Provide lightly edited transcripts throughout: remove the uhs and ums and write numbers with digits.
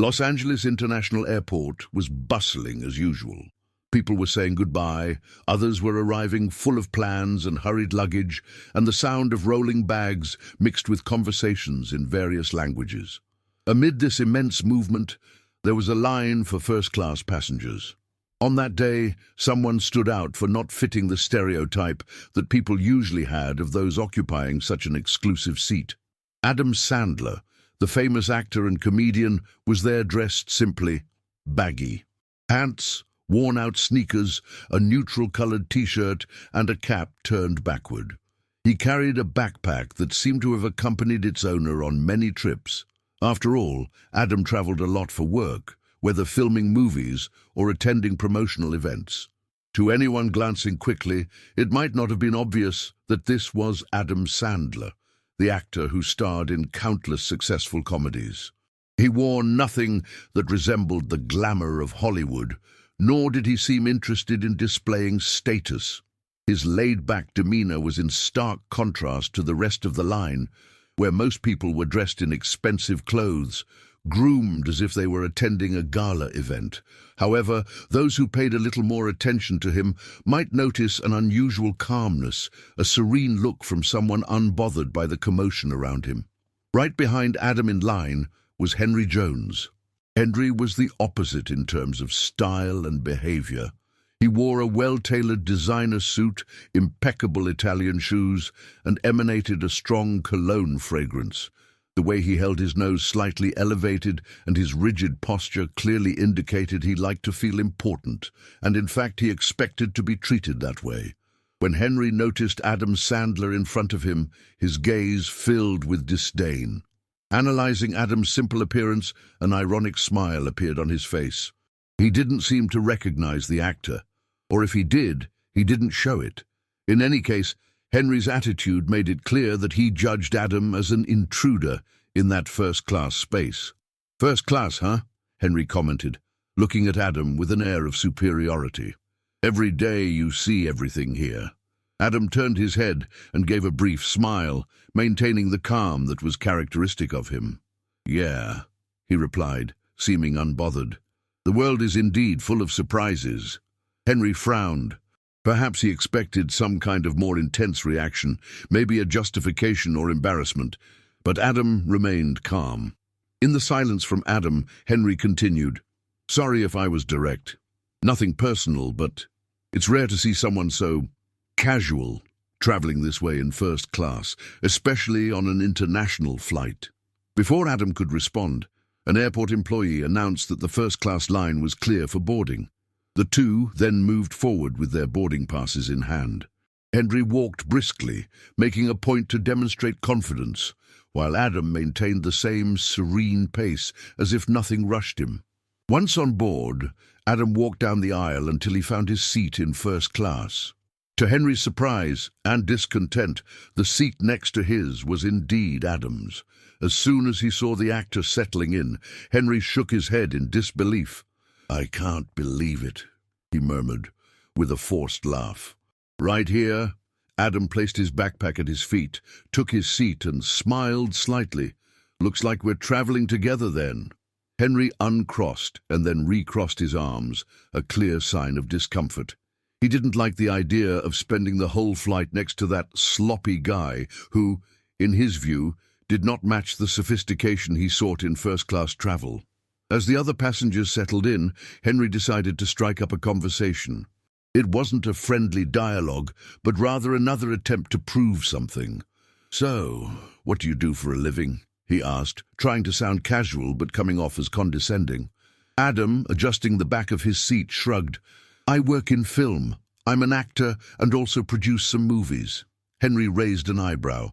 Los Angeles International Airport was bustling as usual. People were saying goodbye, others were arriving full of plans and hurried luggage, and the sound of rolling bags mixed with conversations in various languages. Amid this immense movement, there was a line for first-class passengers. On that day, someone stood out for not fitting the stereotype that people usually had of those occupying such an exclusive seat. Adam Sandler, the famous actor and comedian, was there dressed simply baggy. Pants, worn-out sneakers, a neutral-colored t-shirt, and a cap turned backward. He carried a backpack that seemed to have accompanied its owner on many trips. After all, Adam traveled a lot for work, whether filming movies or attending promotional events. To anyone glancing quickly, it might not have been obvious that this was Adam Sandler, the actor who starred in countless successful comedies. He wore nothing that resembled the glamour of Hollywood, nor did he seem interested in displaying status. His laid-back demeanor was in stark contrast to the rest of the line, where most people were dressed in expensive clothes, groomed as if they were attending a gala event. However, those who paid a little more attention to him might notice an unusual calmness, a serene look from someone unbothered by the commotion around him. Right behind Adam in line was Henry Jones. Henry was the opposite in terms of style and behavior. He wore a well-tailored designer suit, impeccable Italian shoes, and emanated a strong cologne fragrance. The way he held his nose slightly elevated and his rigid posture clearly indicated he liked to feel important, and in fact he expected to be treated that way. When Henry noticed Adam Sandler in front of him, his gaze filled with disdain. Analyzing Adam's simple appearance, an ironic smile appeared on his face. He didn't seem to recognize the actor, or if he did, he didn't show it. In any case, Henry's attitude made it clear that he judged Adam as an intruder in that first-class space. "First class, huh?" Henry commented, looking at Adam with an air of superiority. "Every day you see everything here." Adam turned his head and gave a brief smile, maintaining the calm that was characteristic of him. "Yeah," he replied, seeming unbothered. "The world is indeed full of surprises." Henry frowned. Perhaps he expected some kind of more intense reaction, maybe a justification or embarrassment, but Adam remained calm. In the silence from Adam, Henry continued, "Sorry if I was direct. Nothing personal, but it's rare to see someone so casual traveling this way in first class, especially on an international flight." Before Adam could respond, an airport employee announced that the first-class line was clear for boarding. The two then moved forward with their boarding passes in hand. Henry walked briskly, making a point to demonstrate confidence, while Adam maintained the same serene pace, as if nothing rushed him. Once on board, Adam walked down the aisle until he found his seat in first class. To Henry's surprise and discontent, the seat next to his was indeed Adam's. As soon as he saw the actor settling in, Henry shook his head in disbelief. "I can't believe it," he murmured, with a forced laugh. Right here, Adam placed his backpack at his feet, took his seat and smiled slightly. "Looks like we're traveling together then." Henry uncrossed and then recrossed his arms, a clear sign of discomfort. He didn't like the idea of spending the whole flight next to that sloppy guy who, in his view, did not match the sophistication he sought in first-class travel. As the other passengers settled in, Henry decided to strike up a conversation. It wasn't a friendly dialogue, but rather another attempt to prove something. "So, what do you do for a living?" he asked, trying to sound casual but coming off as condescending. Adam, adjusting the back of his seat, shrugged. "I work in film. I'm an actor and also produce some movies." Henry raised an eyebrow.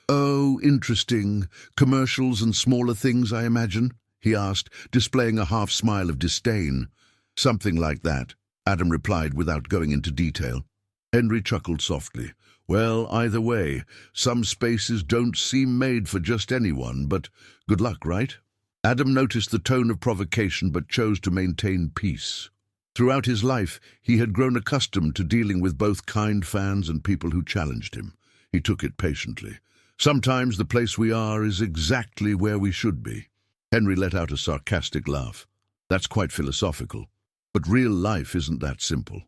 "Oh, interesting. Commercials and smaller things, I imagine?" he asked, displaying a half-smile of disdain. "Something like that," Adam replied without going into detail. Henry chuckled softly. "Well, either way, some spaces don't seem made for just anyone, but good luck, right?" Adam noticed the tone of provocation but chose to maintain peace. Throughout his life, he had grown accustomed to dealing with both kind fans and people who challenged him. He took it patiently. Sometimes the place we are is exactly where we should be. Henry let out a sarcastic laugh. That's quite philosophical. But real life isn't that simple.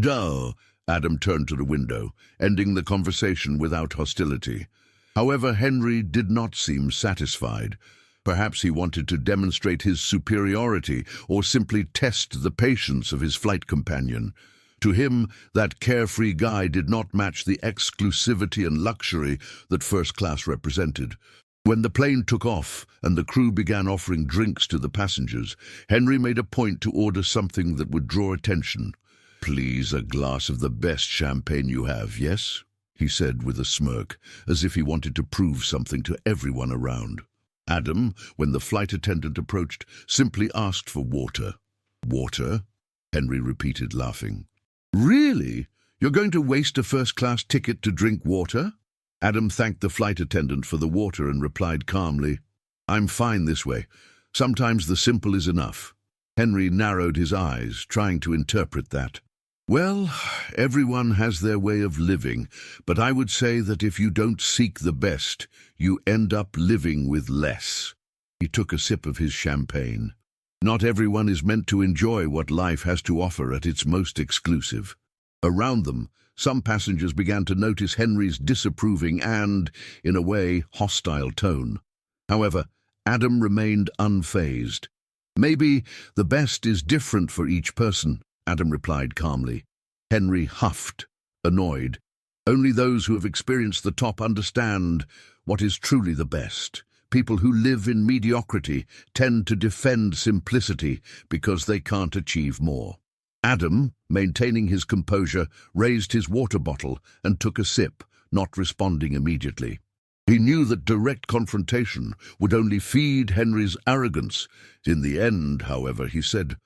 Duh, Adam turned to the window, ending the conversation without hostility. However, Henry did not seem satisfied. Perhaps he wanted to demonstrate his superiority or simply test the patience of his flight companion. To him, that carefree guy did not match the exclusivity and luxury that first class represented. When the plane took off and the crew began offering drinks to the passengers, Henry made a point to order something that would draw attention. "Please, a glass of the best champagne you have, yes?" he said with a smirk, as if he wanted to prove something to everyone around. Adam, when the flight attendant approached, simply asked for water. "Water?" Henry repeated, laughing. "Really? You're going to waste a first-class ticket to drink water?" Adam thanked the flight attendant for the water and replied calmly, "I'm fine this way. Sometimes the simple is enough." Henry narrowed his eyes, trying to interpret that. "Well, everyone has their way of living, but I would say that if you don't seek the best, you end up living with less." He took a sip of his champagne. Not everyone is meant to enjoy what life has to offer at its most exclusive. Around them, some passengers began to notice Henry's disapproving and, in a way, hostile tone. However, Adam remained unfazed. "Maybe the best is different for each person," Adam replied calmly. Henry huffed, annoyed. "Only those who have experienced the top understand what is truly the best. People who live in mediocrity tend to defend simplicity because they can't achieve more." Adam, maintaining his composure, raised his water bottle and took a sip, not responding immediately. He knew that direct confrontation would only feed Henry's arrogance. In the end, however, he said,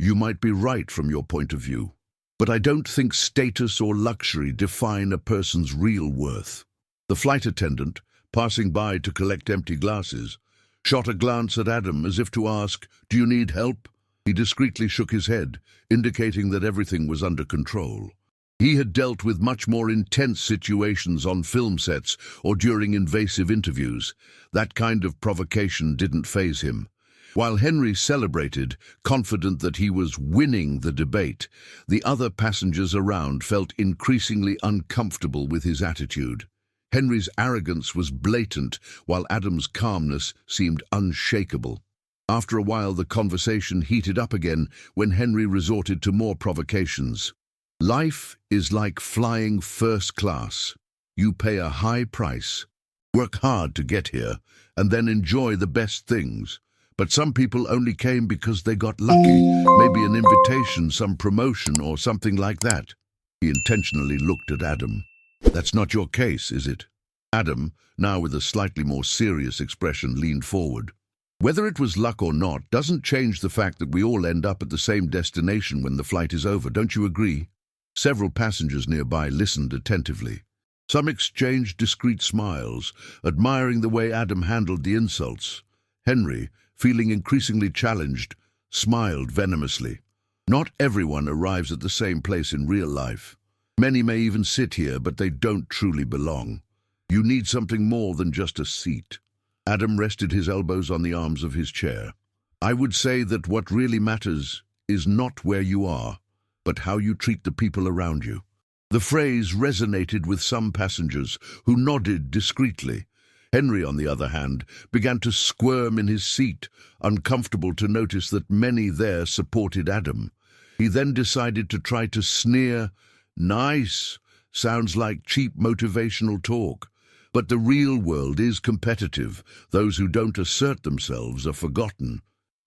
"You might be right from your point of view, but I don't think status or luxury define a person's real worth." The flight attendant, passing by to collect empty glasses, shot a glance at Adam as if to ask, "Do you need help?" He discreetly shook his head, indicating that everything was under control. He had dealt with much more intense situations on film sets or during invasive interviews. That kind of provocation didn't faze him. While Henry celebrated, confident that he was winning the debate, the other passengers around felt increasingly uncomfortable with his attitude. Henry's arrogance was blatant, while Adam's calmness seemed unshakable. After a while, the conversation heated up again when Henry resorted to more provocations. "Life is like flying first class. You pay a high price, work hard to get here, and then enjoy the best things. But some people only came because they got lucky, maybe an invitation, some promotion, or something like that." He intentionally looked at Adam. "That's not your case, is it?" Adam, now with a slightly more serious expression, leaned forward. "Whether it was luck or not doesn't change the fact that we all end up at the same destination when the flight is over, don't you agree?" Several passengers nearby listened attentively. Some exchanged discreet smiles, admiring the way Adam handled the insults. Henry, feeling increasingly challenged, smiled venomously. Not everyone arrives at the same place in real life. Many may even sit here, but they don't truly belong. You need something more than just a seat. Adam rested his elbows on the arms of his chair. "I would say that what really matters is not where you are, but how you treat the people around you." The phrase resonated with some passengers, who nodded discreetly. Henry, on the other hand, began to squirm in his seat, uncomfortable to notice that many there supported Adam. He then decided to try to sneer. "Nice. Sounds like cheap motivational talk. But the real world is competitive. Those who don't assert themselves are forgotten."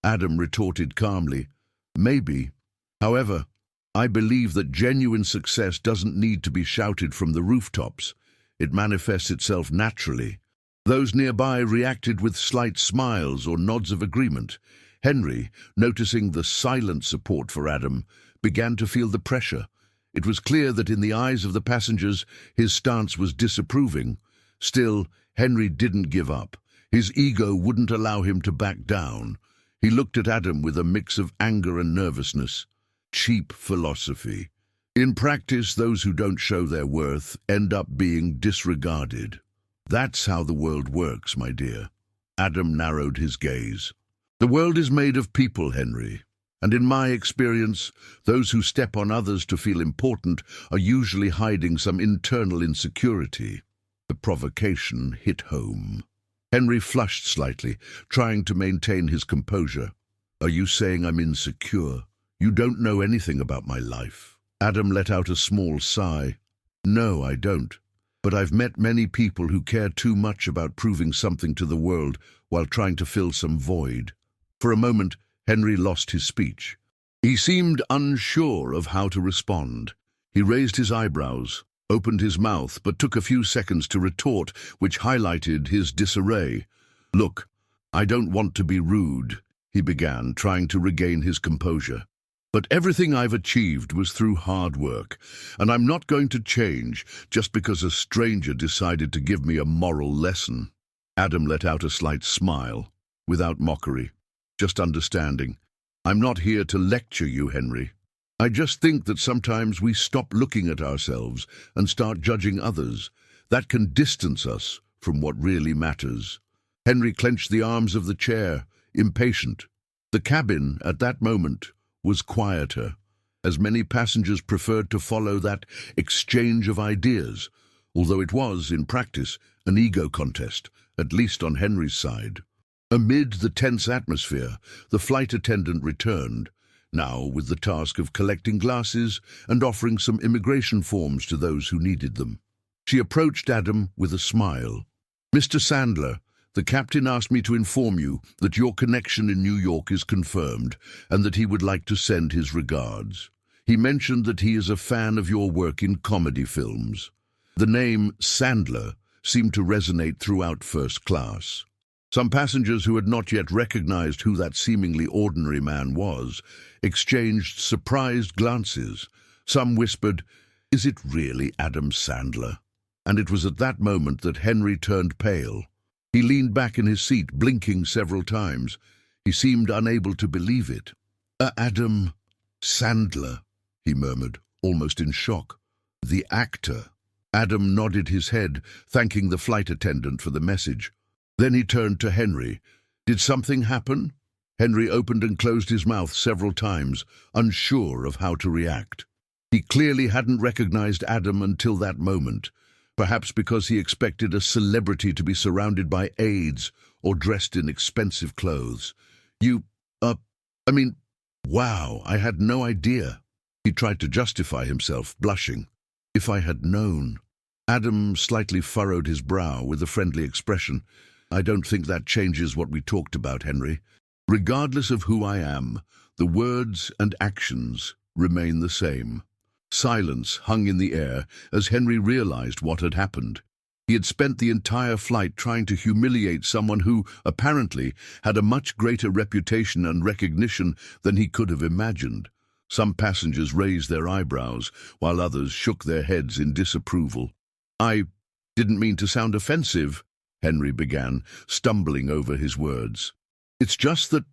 Adam retorted calmly, "Maybe. However, I believe that genuine success doesn't need to be shouted from the rooftops. It manifests itself naturally." Those nearby reacted with slight smiles or nods of agreement. Henry, noticing the silent support for Adam, began to feel the pressure. It was clear that in the eyes of the passengers, his stance was disapproving. Still, Henry didn't give up. His ego wouldn't allow him to back down. He looked at Adam with a mix of anger and nervousness. Cheap philosophy. In practice, those who don't show their worth end up being disregarded. That's how the world works, my dear. Adam narrowed his gaze. The world is made of people, Henry. And in my experience, those who step on others to feel important are usually hiding some internal insecurity. The provocation hit home. Henry flushed slightly, trying to maintain his composure. Are you saying I'm insecure? You don't know anything about my life. Adam let out a small sigh. No, I don't. But I've met many people who care too much about proving something to the world while trying to fill some void. For a moment, Henry lost his speech. He seemed unsure of how to respond. He raised his eyebrows, opened his mouth, but took a few seconds to retort, which highlighted his disarray. Look, I don't want to be rude, he began, trying to regain his composure. But everything I've achieved was through hard work, and I'm not going to change just because a stranger decided to give me a moral lesson. Adam let out a slight smile, without mockery. Just understanding. I'm not here to lecture you, Henry. I just think that sometimes we stop looking at ourselves and start judging others. That can distance us from what really matters. Henry clenched the arms of the chair, impatient. The cabin, at that moment, was quieter, as many passengers preferred to follow that exchange of ideas, although it was, in practice, an ego contest, at least on Henry's side. Amid the tense atmosphere, the flight attendant returned, now with the task of collecting glasses and offering some immigration forms to those who needed them. She approached Adam with a smile. Mr. Sandler, the captain asked me to inform you that your connection in New York is confirmed and that he would like to send his regards. He mentioned that he is a fan of your work in comedy films. The name Sandler seemed to resonate throughout first class. Some passengers who had not yet recognized who that seemingly ordinary man was exchanged surprised glances. Some whispered, "Is it really Adam Sandler?" And it was at that moment that Henry turned pale. He leaned back in his seat, blinking several times. He seemed unable to believe it. Adam Sandler," he murmured, almost in shock. "The actor." Adam nodded his head, thanking the flight attendant for the message. Then he turned to Henry. "Did something happen?" Henry opened and closed his mouth several times, unsure of how to react. He clearly hadn't recognized Adam until that moment, perhaps because he expected a celebrity to be surrounded by aides or dressed in expensive clothes. Wow, I had no idea." He tried to justify himself, blushing. "If I had known." Adam slightly furrowed his brow with a friendly expression. "I don't think that changes what we talked about, Henry. Regardless of who I am, the words and actions remain the same." Silence hung in the air as Henry realized what had happened. He had spent the entire flight trying to humiliate someone who, apparently, had a much greater reputation and recognition than he could have imagined. Some passengers raised their eyebrows, while others shook their heads in disapproval. "I didn't mean to sound offensive," Henry began, stumbling over his words. "It's just that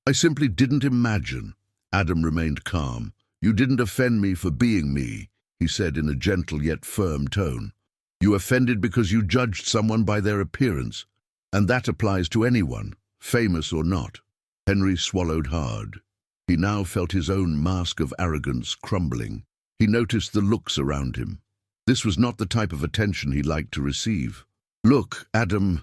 I simply didn't imagine." Adam remained calm. "You didn't offend me for being me," he said in a gentle yet firm tone. "You offended because you judged someone by their appearance, and that applies to anyone, famous or not." Henry swallowed hard. He now felt his own mask of arrogance crumbling. He noticed the looks around him. This was not the type of attention he liked to receive. "Look, Adam,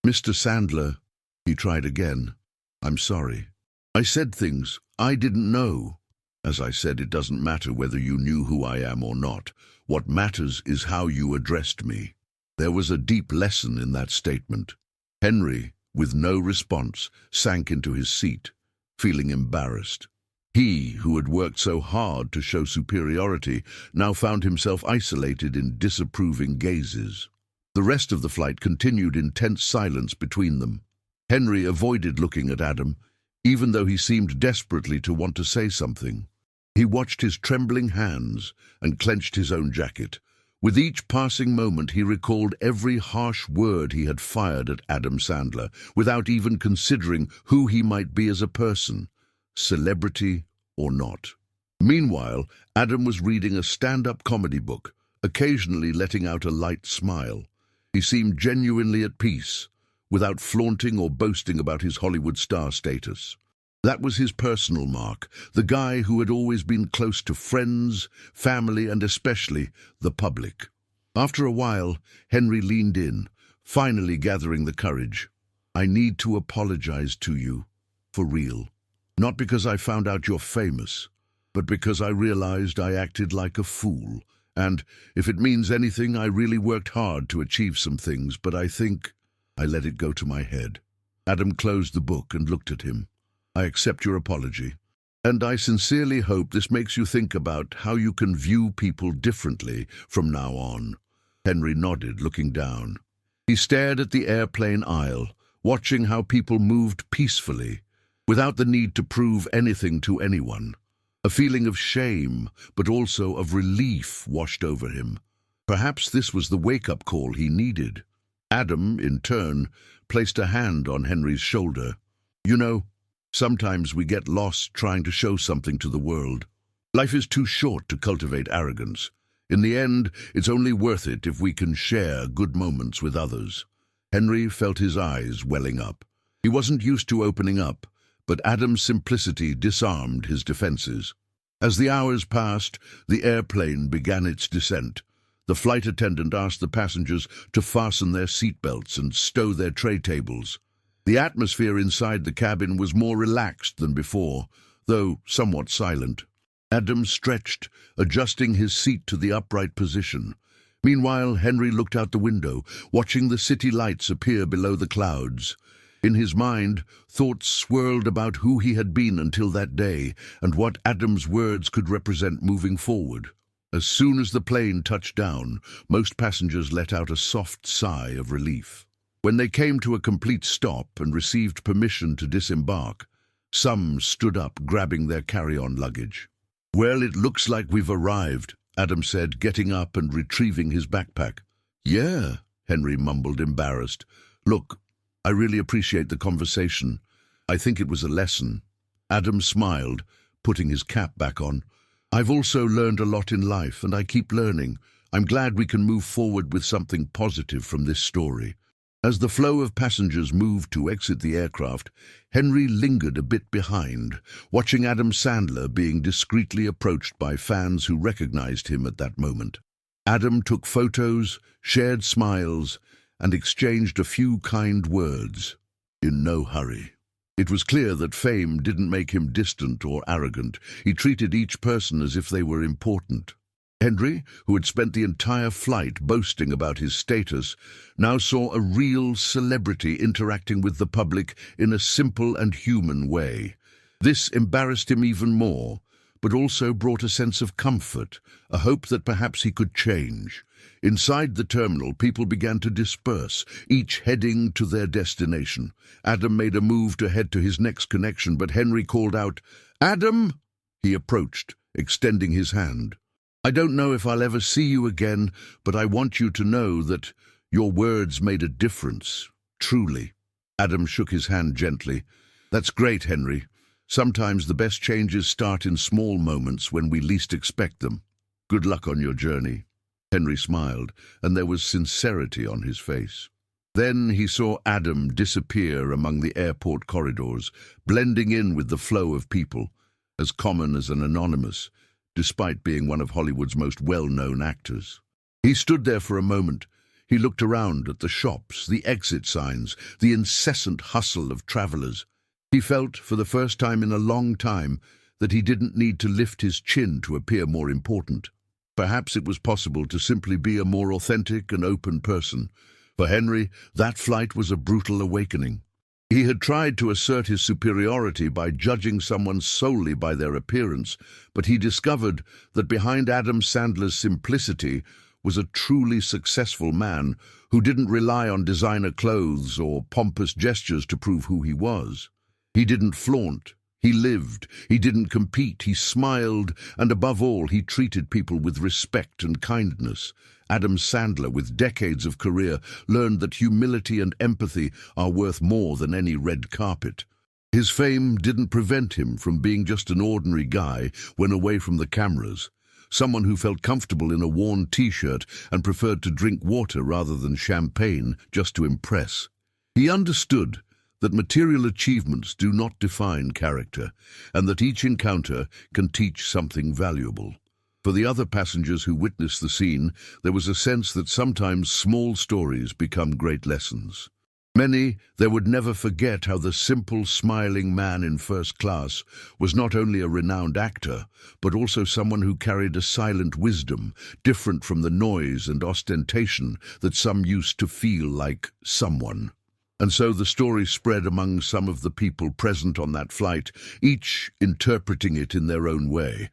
Mr. Sandler," he tried again. "I'm sorry. I said things I didn't know. As I said, it doesn't matter whether you knew who I am or not. What matters is how you addressed me." There was a deep lesson in that statement. Henry, with no response, sank into his seat, feeling embarrassed. He, who had worked so hard to show superiority, now found himself isolated in disapproving gazes. The rest of the flight continued in tense silence between them. Henry avoided looking at Adam, even though he seemed desperately to want to say something. He watched his trembling hands and clenched his own jacket. With each passing moment, he recalled every harsh word he had fired at Adam Sandler, without even considering who he might be as a person, celebrity or not. Meanwhile, Adam was reading a stand-up comedy book, occasionally letting out a light smile. He seemed genuinely at peace, without flaunting or boasting about his Hollywood star status. That was his personal mark, the guy who had always been close to friends, family, and especially the public. After a while, Henry leaned in, finally gathering the courage. "I need to apologize to you, for real. Not because I found out you're famous, but because I realized I acted like a fool. And, if it means anything, I really worked hard to achieve some things, but I think I let it go to my head." Adam closed the book and looked at him. "I accept your apology, and I sincerely hope this makes you think about how you can view people differently from now on." Henry nodded, looking down. He stared at the airplane aisle, watching how people moved peacefully, without the need to prove anything to anyone. A feeling of shame, but also of relief, washed over him. Perhaps this was the wake-up call he needed. Adam, in turn, placed a hand on Henry's shoulder. "You know, sometimes we get lost trying to show something to the world. Life is too short to cultivate arrogance. In the end, it's only worth it if we can share good moments with others." Henry felt his eyes welling up. He wasn't used to opening up, but Adam's simplicity disarmed his defenses. As the hours passed, the airplane began its descent. The flight attendant asked the passengers to fasten their seatbelts and stow their tray tables. The atmosphere inside the cabin was more relaxed than before, though somewhat silent. Adam stretched, adjusting his seat to the upright position. Meanwhile, Henry looked out the window, watching the city lights appear below the clouds. In his mind, thoughts swirled about who he had been until that day and what Adam's words could represent moving forward. As soon as the plane touched down, most passengers let out a soft sigh of relief. When they came to a complete stop and received permission to disembark, some stood up, grabbing their carry-on luggage. "Well, it looks like we've arrived," Adam said, getting up and retrieving his backpack. "Yeah," Henry mumbled, embarrassed. "Look, I really appreciate the conversation. I think it was a lesson." Adam smiled, putting his cap back on. "I've also learned a lot in life, and I keep learning. I'm glad we can move forward with something positive from this story." As the flow of passengers moved to exit the aircraft, Henry lingered a bit behind, watching Adam Sandler being discreetly approached by fans who recognized him at that moment. Adam took photos, shared smiles, and exchanged a few kind words, in no hurry. It was clear that fame didn't make him distant or arrogant. He treated each person as if they were important. Henry, who had spent the entire flight boasting about his status, now saw a real celebrity interacting with the public in a simple and human way. This embarrassed him even more, but also brought a sense of comfort, a hope that perhaps he could change. Inside the terminal, people began to disperse, each heading to their destination. Adam made a move to head to his next connection, but Henry called out, "Adam!" He approached, extending his hand. "I don't know if I'll ever see you again, but I want you to know that your words made a difference, truly." Adam shook his hand gently. "That's great, Henry. Sometimes the best changes start in small moments when we least expect them. Good luck on your journey." Henry smiled, and there was sincerity on his face. Then he saw Adam disappear among the airport corridors, blending in with the flow of people, as common as an anonymous, despite being one of Hollywood's most well-known actors. He stood there for a moment. He looked around at the shops, the exit signs, the incessant hustle of travelers. He felt, for the first time in a long time, that he didn't need to lift his chin to appear more important. Perhaps it was possible to simply be a more authentic and open person. For Henry, that flight was a brutal awakening. He had tried to assert his superiority by judging someone solely by their appearance, but he discovered that behind Adam Sandler's simplicity was a truly successful man who didn't rely on designer clothes or pompous gestures to prove who he was. He didn't flaunt. He lived, he didn't compete, he smiled, and above all, he treated people with respect and kindness. Adam Sandler, with decades of career, learned that humility and empathy are worth more than any red carpet. His fame didn't prevent him from being just an ordinary guy when away from the cameras, someone who felt comfortable in a worn t-shirt and preferred to drink water rather than champagne just to impress. He understood that material achievements do not define character, and that each encounter can teach something valuable. For the other passengers who witnessed the scene, there was a sense that sometimes small stories become great lessons. Many, they would never forget how the simple, smiling man in first class was not only a renowned actor, but also someone who carried a silent wisdom, different from the noise and ostentation that some used to feel like someone. And so the story spread among some of the people present on that flight, each interpreting it in their own way.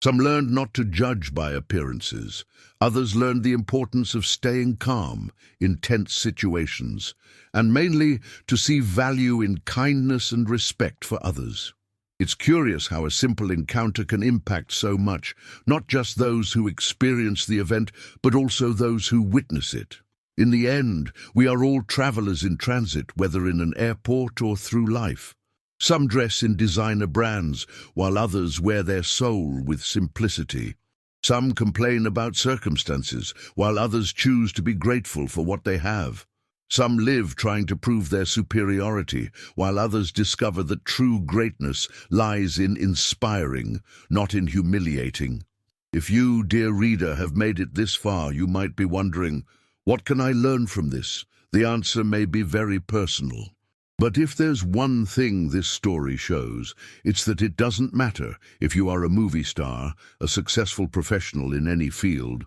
Some learned not to judge by appearances. Others learned the importance of staying calm in tense situations, and mainly to see value in kindness and respect for others. It's curious how a simple encounter can impact so much, not just those who experience the event, but also those who witness it. In the end, we are all travelers in transit, whether in an airport or through life. Some dress in designer brands, while others wear their soul with simplicity. Some complain about circumstances, while others choose to be grateful for what they have. Some live trying to prove their superiority, while others discover that true greatness lies in inspiring, not in humiliating. If you, dear reader, have made it this far, you might be wondering, what can I learn from this? The answer may be very personal. But if there's one thing this story shows, it's that it doesn't matter if you are a movie star, a successful professional in any field,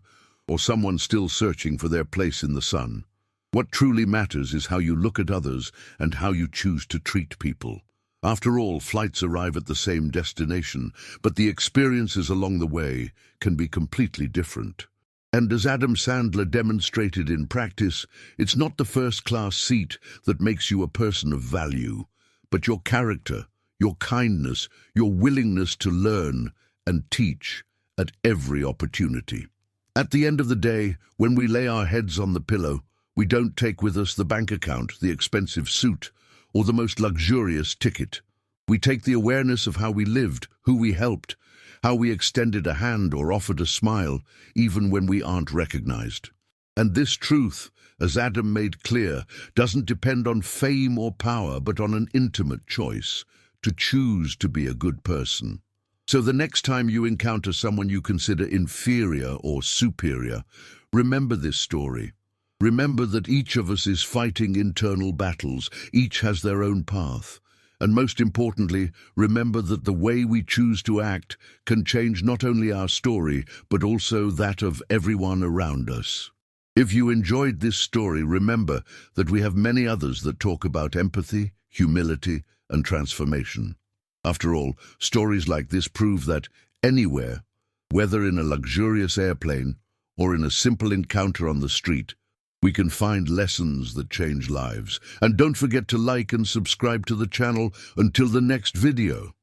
or someone still searching for their place in the sun. What truly matters is how you look at others and how you choose to treat people. After all, flights arrive at the same destination, but the experiences along the way can be completely different. And as Adam Sandler demonstrated in practice, it's not the first-class seat that makes you a person of value, but your character, your kindness, your willingness to learn and teach at every opportunity. At the end of the day, when we lay our heads on the pillow, we don't take with us the bank account, the expensive suit, or the most luxurious ticket. We take the awareness of how we lived, who we helped, how we extended a hand or offered a smile, even when we aren't recognized. And this truth, as Adam made clear, doesn't depend on fame or power, but on an intimate choice, to choose to be a good person. So the next time you encounter someone you consider inferior or superior, remember this story. Remember that each of us is fighting internal battles, each has their own path. And most importantly, remember that the way we choose to act can change not only our story, but also that of everyone around us. If you enjoyed this story, remember that we have many others that talk about empathy, humility, and transformation. After all, stories like this prove that anywhere, whether in a luxurious airplane or in a simple encounter on the street, we can find lessons that change lives. And don't forget to like and subscribe to the channel until the next video.